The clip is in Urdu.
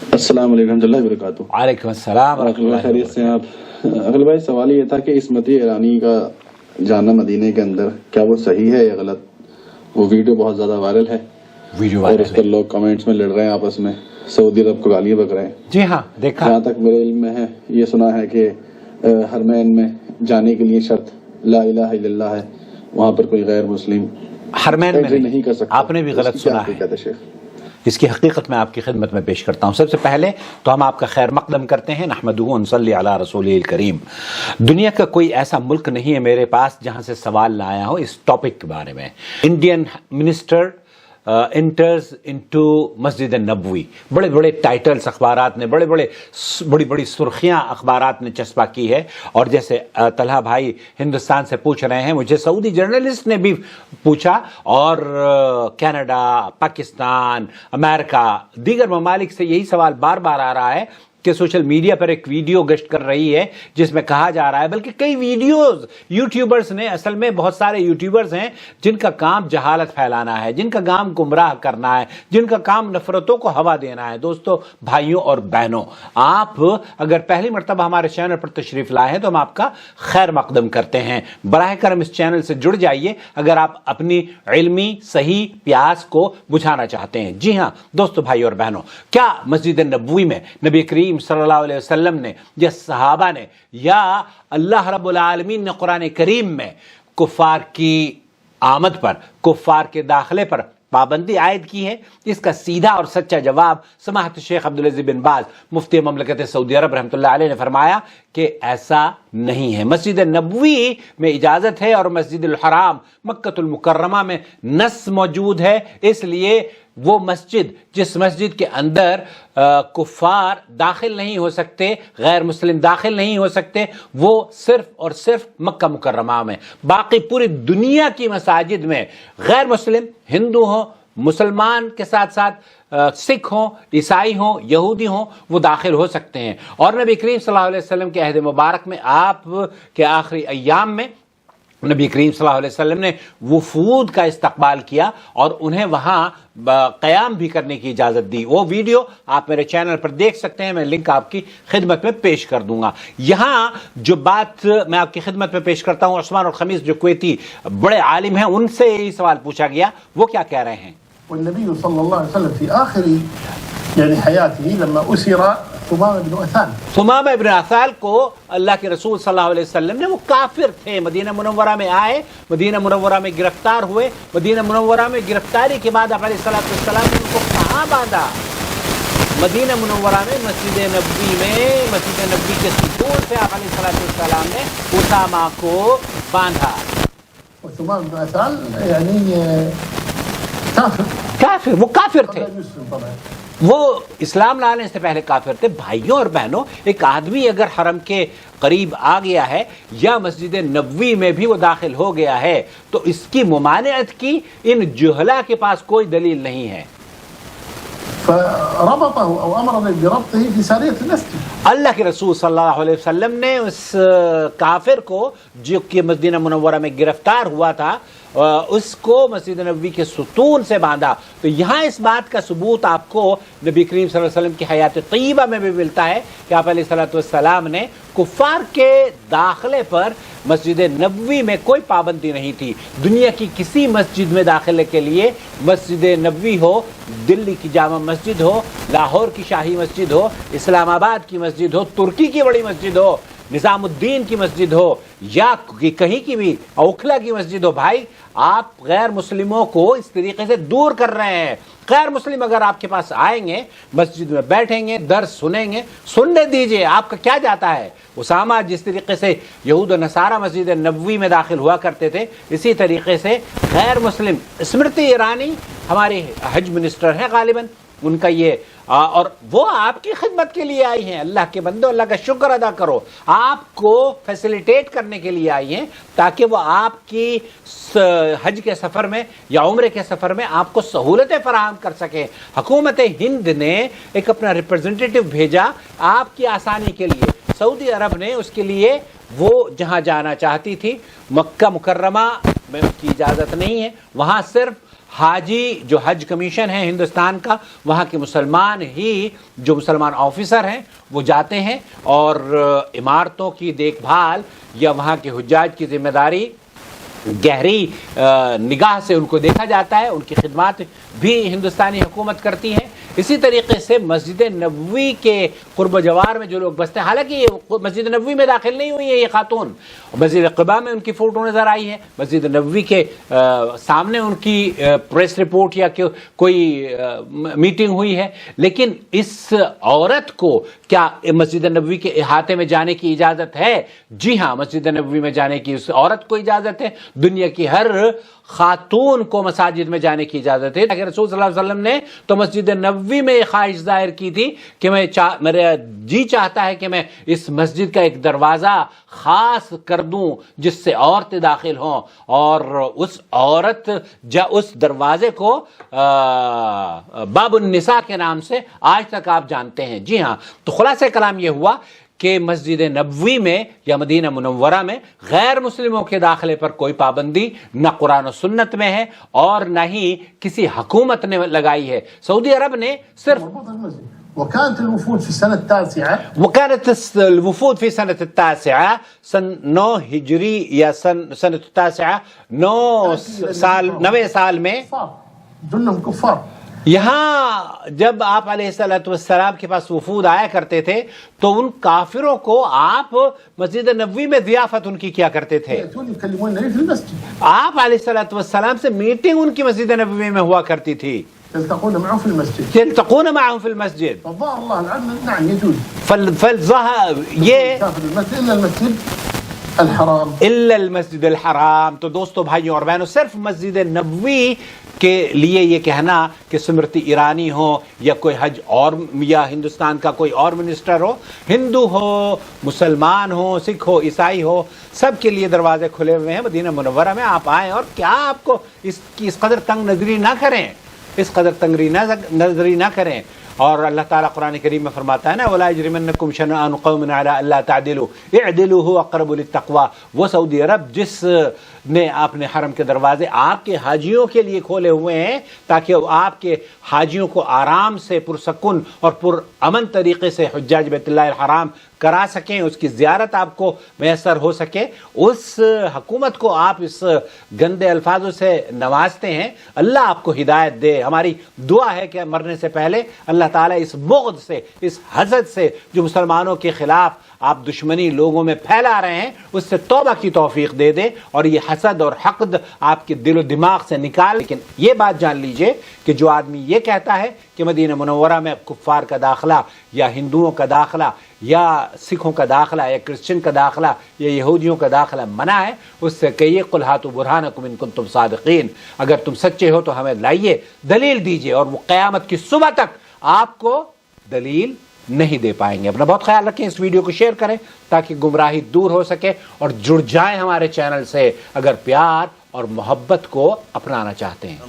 السلام علیکم ورحمۃ اللہ وبرکاتہ۔ وعلیکم السلام ورحمۃ اللہ۔ خیریت سے آپ؟ اقل بھائی، سوال یہ تھا کہ اسمتی ایرانی کا جانا مدینے کے اندر کیا وہ صحیح ہے یا غلط؟ وہ ویڈیو بہت زیادہ وائرل ہے اور اس پر لوگ کمنٹس میں لڑ رہے ہیں آپس میں، سعودی عرب کو گالیاں بک رہے ہیں۔ جی ہاں، دیکھا، جہاں تک میرے علم میں ہے یہ سنا ہے کہ حرمین میں جانے کے لیے شرط لا الہ الا اللہ ہے، وہاں پر کوئی غیر مسلم حرمین میں نہیں کر سکتا۔ آپ نے بھی غلط سنا ہے۔ اس کی حقیقت میں آپ کی خدمت میں پیش کرتا ہوں۔ سب سے پہلے تو ہم آپ کا خیر مقدم کرتے ہیں، نحمدہ و نصلی علی رسولہ الکریم۔ دنیا کا کوئی ایسا ملک نہیں ہے میرے پاس جہاں سے سوال نہ آیا ہو اس ٹاپک کے بارے میں۔ Indian minister enters into Masjid Nabawi, بڑے بڑے ٹائٹلز اخبارات نے، بڑی بڑی سرخیاں اخبارات نے چسپاں کی ہے۔ اور جیسے طلحہ بھائی ہندوستان سے پوچھ رہے ہیں، مجھے سعودی جرنلسٹ نے بھی پوچھا، اور کینیڈا، پاکستان، امریکا، دیگر ممالک سے یہی سوال بار بار آ رہا ہے کہ سوشل میڈیا پر ایک ویڈیو گشت کر رہی ہے جس میں کہا جا رہا ہے، بلکہ کئی ویڈیوز یوٹیوبرز نے، اصل میں بہت سارے یوٹیوبرز ہیں جن کا کام جہالت پھیلانا ہے، جن کا کام گمراہ کرنا ہے، جن کا کام نفرتوں کو ہوا دینا ہے۔ دوستو، بھائیوں اور بہنوں، آپ اگر پہلی مرتبہ ہمارے چینل پر تشریف لائے ہیں تو ہم آپ کا خیر مقدم کرتے ہیں۔ براہ کرم اس چینل سے جڑ جائیے اگر آپ اپنی علمی صحیح پیاس کو بجھانا چاہتے ہیں۔ جی ہاں دوستو، بھائی اور بہنوں، کیا مسجد نبوی میں نبی کریم صلی اللہ علیہ وسلم نے یا صحابہ نے یا اللہ رب العالمین نے قرآن کریم میں کفار کی آمد پر، کفار کے داخلے پر پابندی عائد کی ہے؟ اس کا سیدھا اور سچا جواب سماحت شیخ عبدالعزیز بن باز مفتی مملکت سعودی عرب رحمۃ اللہ علیہ نے فرمایا کہ ایسا نہیں ہے۔ مسجد نبوی میں اجازت ہے اور مسجد الحرام مکۃ المکرمہ میں نص موجود ہے، اس لیے وہ مسجد، جس مسجد کے اندر کفار داخل نہیں ہو سکتے، غیر مسلم داخل نہیں ہو سکتے، وہ صرف اور صرف مکہ مکرمہ میں۔ باقی پوری دنیا کی مساجد میں غیر مسلم، ہندو ہوں، مسلمان کے ساتھ ساتھ سکھ ہوں، عیسائی ہوں، یہودی ہوں، وہ داخل ہو سکتے ہیں۔ اور نبی کریم صلی اللہ علیہ وسلم کے عہد مبارک میں، آپ کے آخری ایام میں نبی کریم صلی اللہ علیہ وسلم نے وفود کا استقبال کیا اور انہیں وہاں قیام بھی کرنے کی اجازت دی۔ وہ ویڈیو آپ میرے چینل پر دیکھ سکتے ہیں، میں لنک آپ کی خدمت میں پیش کر دوں گا۔ یہاں جو بات میں آپ کی خدمت میں پیش کرتا ہوں، عثمان الخمیس جو کویتی بڑے عالم ہیں، ان سے یہی سوال پوچھا گیا، وہ کیا کہہ رہے ہیں؟ والنبي صلى الله عليه وسلم في آخر حياته لما أسر ثمامة بن أثال، ثمامہ ابن اثال کو اللہ کے رسول صلی اللہ علیہ وسلم نے، وہ کافر تھے، مدینہ منورہ میں آئے، مدینہ منورہ میں گرفتار ہوئے، مدینہ منورہ میں گرفتاری کے بعد آپ علیہ السلام نے ان کو کہاں باندھا؟ مدینہ منورہ میں مسجد نبوی میں، مسجد نبوی کے ستون سے آپ علیہ السلام نے اسامہ کو باندھا۔ وثمامة بن أثال کافر، وہ کافر تھے، يسلم طبعا۔ وہ اسلام لانے سے پہلے کافر تھے۔ بھائیوں اور بہنوں، ایک آدمی اگر حرم کے قریب آ گیا ہے یا مسجد نبوی میں بھی وہ داخل ہو گیا ہے تو اس کی ممانعت کی ان جہلا کے پاس کوئی دلیل نہیں ہے۔ فربطه او امر بربطه في سارية المسجد، اللہ کے رسول صلی اللہ علیہ وسلم نے اس کافر کو جو کہ مدینہ منورہ میں گرفتار ہوا تھا، اس کو مسجد نبوی کے ستون سے باندھا۔ تو یہاں اس بات کا ثبوت آپ کو نبی کریم صلی اللہ علیہ وسلم کی حیات طیبہ میں بھی ملتا ہے کہ آپ علیہ السلام نے کفار کے داخلے پر مسجد نبوی میں کوئی پابندی نہیں تھی۔ دنیا کی کسی مسجد میں داخلے کے لیے، مسجد نبوی ہو، دلی کی جامع مسجد ہو، لاہور کی شاہی مسجد ہو، اسلام آباد کی مسجد ہو، ترکی کی بڑی مسجد ہو، نظام الدین کی مسجد ہو، یا کہیں کی بھی اوکھلا کی مسجد ہو، بھائی آپ غیر مسلموں کو اس طریقے سے دور کر رہے ہیں۔ غیر مسلم اگر آپ کے پاس آئیں گے، مسجد میں بیٹھیں گے، درس سنیں گے، سننے دیجئے، آپ کا کیا جاتا ہے؟ اسامہ جس طریقے سے یہود و نصارہ مسجد نبوی میں داخل ہوا کرتے تھے، اسی طریقے سے غیر مسلم، اسمرتی ایرانی ہماری حج منسٹر ہیں غالباً، ان کا یہ، اور وہ آپ کی خدمت کے لیے آئی ہیں۔ اللہ کے بندو، اللہ کا شکر ادا کرو، آپ کو فیسیلیٹیٹ کرنے کے لیے آئی ہیں تاکہ وہ آپ کی حج کے سفر میں یا عمرے کے سفر میں آپ کو سہولتیں فراہم کر سکیں۔ حکومت ہند نے ایک اپنا ریپرزنٹیٹو بھیجا آپ کی آسانی کے لیے۔ سعودی عرب نے اس کے لیے، وہ جہاں جانا چاہتی تھی، مکہ مکرمہ میں اس کی اجازت نہیں ہے، وہاں صرف حاجی جو حج کمیشن ہے ہندوستان کا، وہاں کے مسلمان ہی جو مسلمان آفیسر ہیں وہ جاتے ہیں اور عمارتوں کی دیکھ بھال یا وہاں کے حجاج کی ذمہ داری گہری نگاہ سے ان کو دیکھا جاتا ہے، ان کی خدمات بھی ہندوستانی حکومت کرتی ہے۔ اسی طریقے سے مسجد نبوی کے قرب و جوار میں جو لوگ بستے ہیں، حالانکہ یہ مسجد نبوی میں داخل نہیں ہوئی ہے یہ خاتون، مسجد قباء میں ان کی فوٹو نظر آئی ہے، مسجد نبوی کے سامنے ان کی پریس رپورٹ یا کوئی میٹنگ ہوئی ہے، لیکن اس عورت کو کیا مسجد نبوی کے احاطے میں جانے کی اجازت ہے؟ جی ہاں، مسجد نبوی میں جانے کی اس عورت کو اجازت ہے، دنیا کی ہر خاتون کو مساجد میں جانے کی اجازت ہے۔ کہ رسول صلی اللہ علیہ وسلم نے تو مسجد نبوی میں خواہش ظاہر کی تھی کہ میرا جی چاہتا ہے کہ میں اس مسجد کا ایک دروازہ خاص کر دوں جس سے عورتیں داخل ہوں، اور اس عورت اس دروازے کو باب النساء کے نام سے آج تک آپ جانتے ہیں۔ جی ہاں، تو خلاصہ کلام یہ ہوا کہ مسجد نبوی میں یا مدینہ منورہ میں غیر مسلموں کے داخلے پر کوئی پابندی نہ قرآن و سنت میں ہے اور نہ ہی کسی حکومت نے لگائی ہے۔ سعودی عرب نے صرف وكانت الوفود في السنة التاسعة سنة التاسعة سن 9 ہجری یا سنة التاسعة 9 سال میں دونهم كفار۔ یہاں جب آپ علیہ الصلوۃ والسلام کے پاس وفود آیا کرتے تھے تو ان کافروں کو آپ مسجد نبوی میں ضیافت ان کی کیا کرتے تھے؟ يكلمونني في المسجد، آپ علیہ الصلوۃ والسلام سے میٹنگ ان کی مسجد نبوی میں ہوا کرتی تھی، يلتقون معه في المسجد، يلتقون معهم في المسجد، فالظاهر الله العظيم نعم يجوز فالظاهر یہ كافر المسجد إلا المسجد الحرام الا المسجد الحرام۔ تو دوستو، بھائیوں اور بہنوں، صرف مسجد نبوی کے لیے یہ کہنا کہ سمرتی ایرانی ہو یا کوئی حج اور یا ہندوستان کا کوئی اور منسٹر ہو، ہندو ہو، مسلمان ہو، سکھ ہو، عیسائی ہو، سب کے لیے دروازے کھلے ہوئے ہیں۔ مدینہ منورہ میں آپ آئیں اور کیا آپ کو اس قدر تنگ نظری نہ کریں، اس قدر تنگ نظری نہ کریں۔ اور اللہ تعالیٰ قرآن کریم میں فرماتا ہے نا، وَلَا يَجْرِمَنَّكُمْ شَنَآنُ قَوْمٍ عَلَىٰ أَلَّا تَعْدِلُوا اعْدِلُوا هُوَ أَقْرَبُ لِلتَّقْوَىٰ۔ وہ سعودی عرب جس نے اپنے حرم کے دروازے آپ کے حاجیوں کے لیے کھولے ہوئے ہیں تاکہ آپ کے حاجیوں کو آرام سے پرسکون اور پرامن طریقے سے حجاج بیت اللہ الحرام کرا سکیں، اس کی زیارت آپ کو میسر ہو سکے، اس حکومت کو آپ اس گندے الفاظوں سے نوازتے ہیں۔ اللہ آپ کو ہدایت دے۔ ہماری دعا ہے کہ مرنے سے پہلے اللہ تعالیٰ اس بغض سے، اس حسد سے جو مسلمانوں کے خلاف آپ دشمنی لوگوں میں پھیلا رہے ہیں، اس سے توبہ کی توفیق دے دے اور یہ حسد اور حقد آپ کے دل و دماغ سے نکال۔ لیکن یہ بات جان لیجئے کہ جو آدمی یہ کہتا ہے کہ مدینہ منورہ میں کفار کا داخلہ یا ہندوؤں کا داخلہ یا سکھوں کا داخلہ یا کرسچن کا داخلہ یا یہودیوں کا داخلہ منع ہے، اس سے کہیے قل ہاتوا برہانکم ان کنتم صادقین، اگر تم سچے ہو تو ہمیں لائیے، دلیل دیجئے، اور وہ قیامت کی صبح تک آپ کو دلیل نہیں دے پائیں گے۔ اپنا بہت خیال رکھیں، اس ویڈیو کو شیئر کریں تاکہ گمراہی دور ہو سکے، اور جڑ جائیں ہمارے چینل سے اگر پیار اور محبت کو اپنانا چاہتے ہیں۔